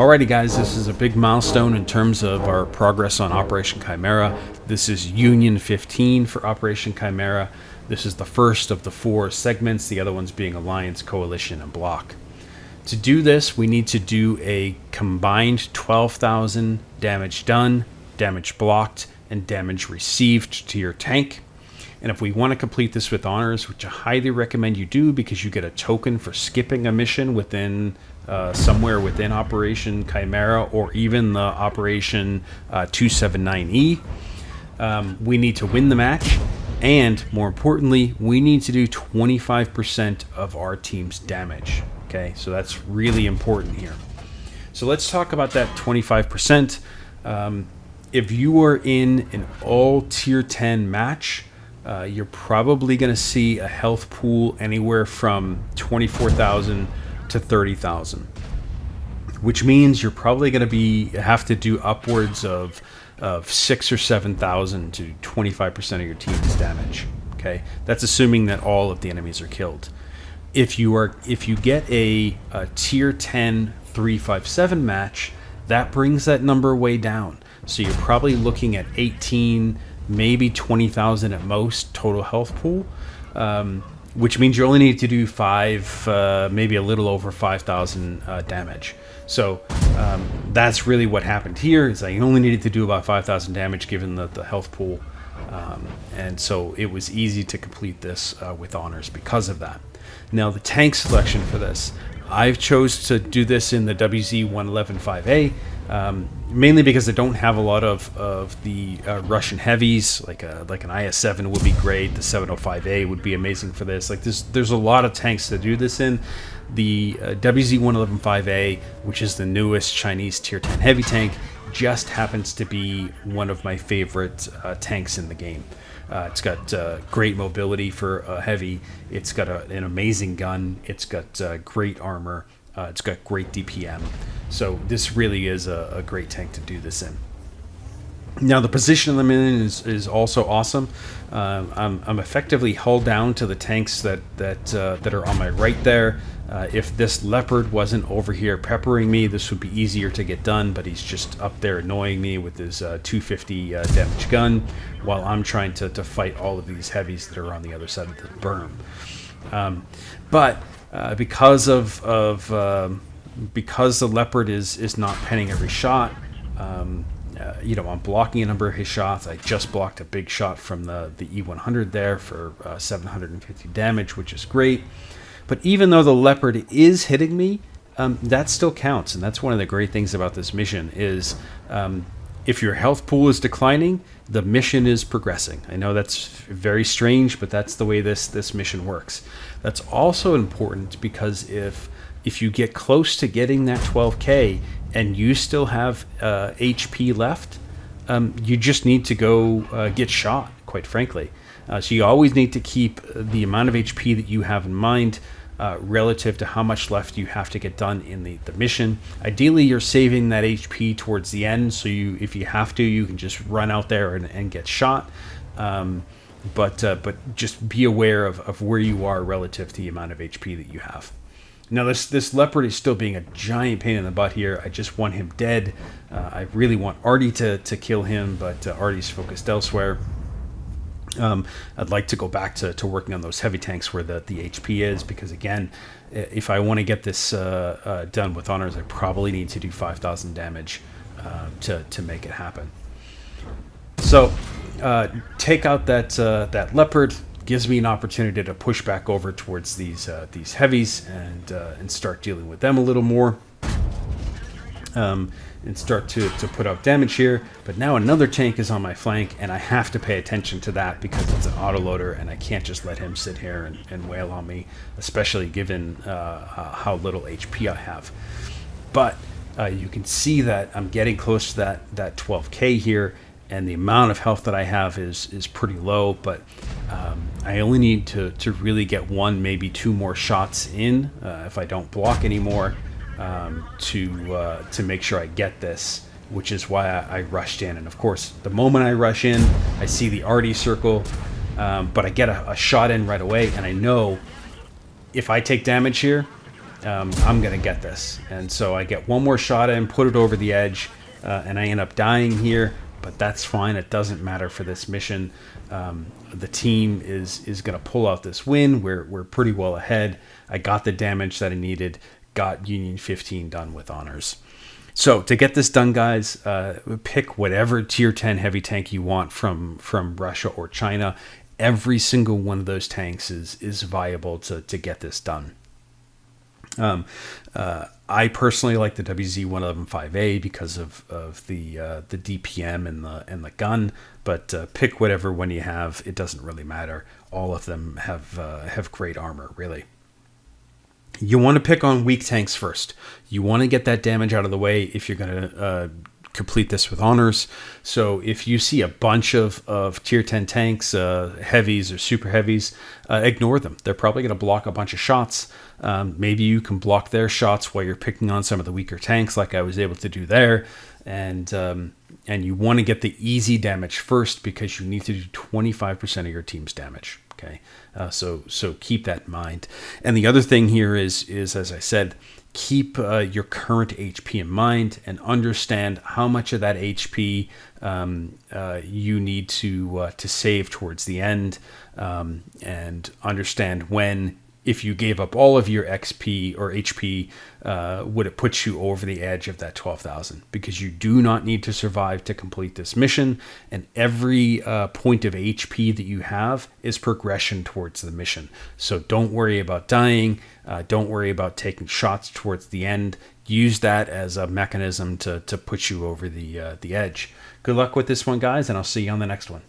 Alrighty guys, this is a big milestone in terms of our progress on Operation Chimera. This is Union-15 for Operation Chimera. This is the first of the 4 segments, the other ones being Alliance, Coalition, and Bloc. To do this, we need to do a combined 12,000 damage done, damage blocked, and damage received to your tank. And if we want to complete this with honors, which I highly recommend you do because you get a token for skipping a mission within somewhere within Operation Chimera or even the Operation 279E, we need to win the match. And more importantly, we need to do 25% of our team's damage. Okay, so that's really important here. So let's talk about that 25%. If you are in an all tier 10 match, you're probably going to see a health pool anywhere from 24,000 to 30,000, which means you're probably going to have to do upwards of 6,000 or 7,000 to 25% of your team's damage. Okay, that's assuming that all of the enemies are killed. If you get a tier 10 357 match, that brings that number way down. So you're probably looking at 18, maybe 20,000 at most total health pool, which means you only need to do 5, maybe a little over 5,000 damage. So that's really what happened here. Is I only needed to do about 5,000 damage given the health pool, and so it was easy to complete this with honors because of that. Now the tank selection for this, I've chose to do this in the WZ-111-5A, mainly because I don't have a lot of the Russian heavies, like an IS-7 would be great. The 705A would be amazing for this. Like there's a lot of tanks to do this in. The WZ-111-5A, which is the newest Chinese tier 10 heavy tank, just happens to be one of my favorite tanks in the game. It's got great mobility for heavy. It's got an amazing gun. It's got great armor. It's got great DPM. So this really is a great tank to do this in. Now the position I'm in is also awesome. I'm effectively hull down to the tanks that are on my right there. If this leopard wasn't over here peppering me, this would be easier to get done, but he's just up there annoying me with his 250 damage gun while I'm trying to fight all of these heavies that are on the other side of the berm. But because the leopard is not penning every shot, I'm blocking a number of his shots. I just blocked a big shot from the E100 there for 750 damage, which is great. But even though the leopard is hitting me, that still counts. And that's one of the great things about this mission is if your health pool is declining, the mission is progressing. I know that's very strange, but that's the way this mission works. That's also important because if you get close to getting that 12K and you still have HP left, you just need to go get shot, quite frankly. So you always need to keep the amount of HP that you have in mind relative to how much left you have to get done in the mission. Ideally, you're saving that HP towards the end, so if you have to, you can just run out there and get shot. But just be aware of where you are relative to the amount of HP that you have. Now this leopard is still being a giant pain in the butt here. I just want him dead. I really want Artie to kill him, but Artie's focused elsewhere. I'd like to go back to working on those heavy tanks where the HP is, because again, if I want to get this done with honors, I probably need to do 5,000 damage to make it happen. So take out that leopard. Gives me an opportunity to push back over towards these heavies and start dealing with them a little more, and start to put out damage here. But now another tank is on my flank, and I have to pay attention to that because it's an autoloader, and I can't just let him sit here and wail on me, especially given how little HP I have. But you can see that I'm getting close to that 12K here, and the amount of health that I have is pretty low, but I only need to really get 1, maybe 2 more shots in if I don't block anymore to make sure I get this, which is why I rushed in. And of course, the moment I rush in, I see the Artie circle, but I get a shot in right away, and I know if I take damage here, I'm going to get this. And so I get one more shot in, put it over the edge, and I end up dying here. But that's fine. It doesn't matter for this mission. The team is going to pull out this win. We're pretty well ahead. I got the damage that I needed. Got Union-15 done with honors. So to get this done, guys, pick whatever tier 10 heavy tank you want from Russia or China. Every single one of those tanks is viable to get this done. I personally like the WZ-115A because of the DPM and the gun, but pick whatever one you have. It doesn't really matter. All of them have great armor, really. You want to pick on weak tanks first. You want to get that damage out of the way if you're going to complete this with honors. So if you see a bunch of tier 10 tanks, heavies or super heavies, ignore them. They're probably going to block a bunch of shots. Maybe you can block their shots while you're picking on some of the weaker tanks like I was able to do there. And you want to get the easy damage first because you need to do 25% of your team's damage. Okay, so keep that in mind. And the other thing here is as I said, keep your current HP in mind and understand how much of that HP you need to save towards the end, and understand when, if you gave up all of your XP or HP, would it put you over the edge of that 12,000? Because you do not need to survive to complete this mission, and every point of HP that you have is progression towards the mission. So don't worry about dying. Don't worry about taking shots towards the end. Use that as a mechanism to put you over the edge. Good luck with this one, guys, and I'll see you on the next one.